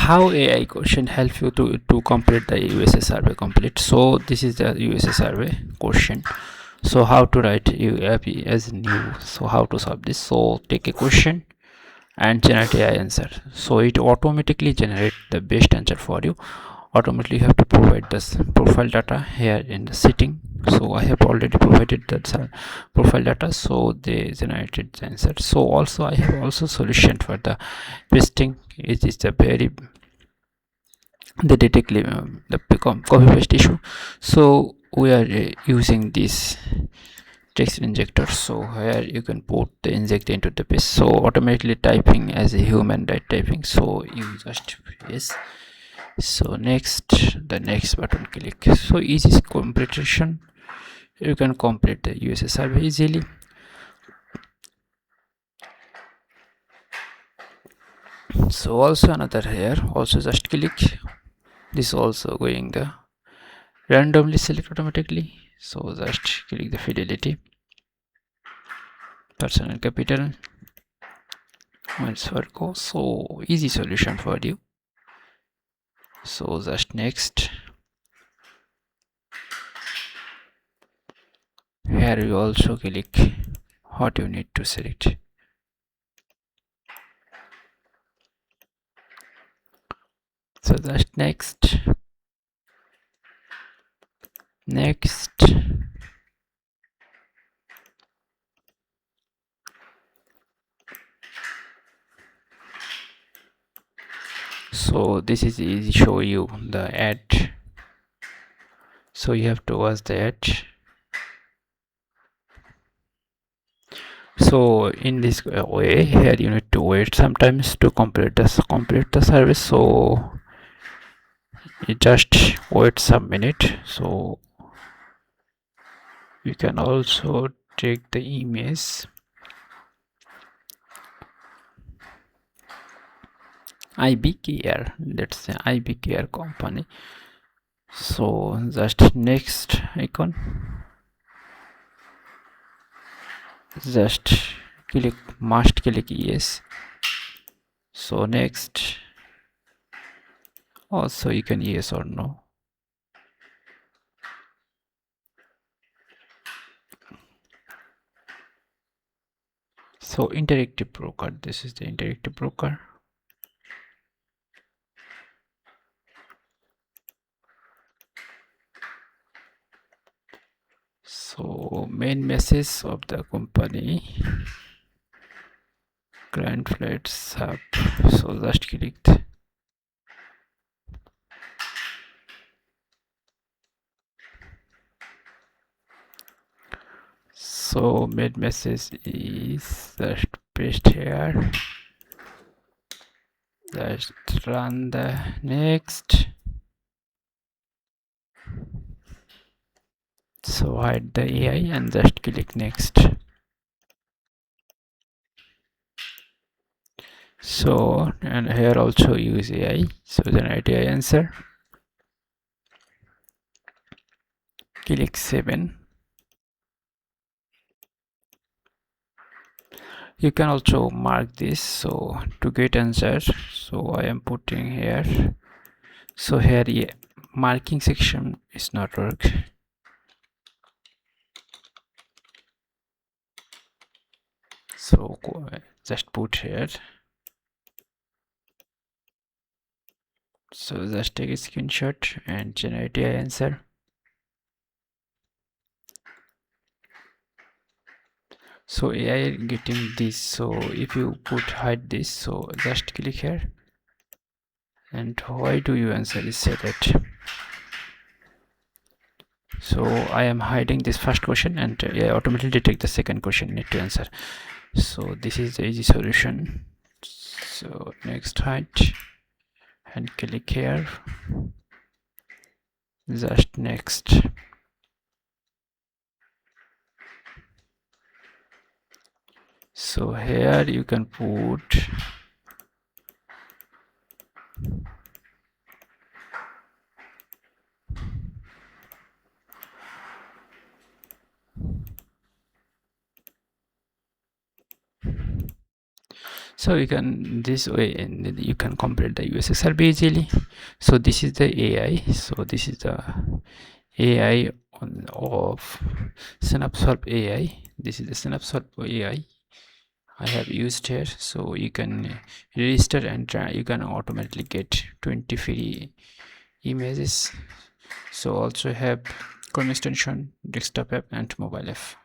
how AI question help you to complete the USA survey complete. So this is the USA survey question. So how to write UAP as new, so how to solve this. So take a question and generate AI answer, so it automatically generate the best answer for you. Automatically you have to provide this profile data here in the setting. So I have already provided that profile data, so they generated the answer. So also I have also solution for the pasting. It is a very the detect the copy paste issue. So we are using this text injector. So here you can put the inject into the paste, so automatically typing as a human right typing. So you just press, so next, the next button click. So easy completion, you can complete the USA survey easily. So also another here, also just click this, also going the randomly select automatically. So just click the fidelity, personal capital, circle. So easy solution for you. So just next, here you also click what you need to select. So just next, so this is easy show you the ad, so you have to watch the ad. So in this way, here you need to wait sometimes to complete the service. So you just wait some minute. So you can also take the image, IBKR, that's the IBKR company. So just next icon, just click, must click yes. So next, also you can yes or no. So interactive broker, this is the interactive broker. So main message of the company, client flights up. So just clicked. So main message is just paste here. Just run the next. So hide the AI and just click next. So and here also use AI. So generate AI answer. Click 7. You can also mark this, so to get answer. So I am putting here. So here, yeah, marking section is not work. So just put here. So just take a screenshot and generate your answer. So AI getting this. So if you put hide this, so just click here. And why do you answer is say that. So I am hiding this first question, and AI automatically detect the second question need to answer. So this is the easy solution. So next, hide and click here, just next. So here you can put So you can this way, and you can complete the USA survey easily. So this is the AI. So this is the AI of Synapsolve AI. This is the Synapsolve AI I have used here. So you can register and you can automatically get 20 free images. So also have Chrome extension, desktop app and mobile app.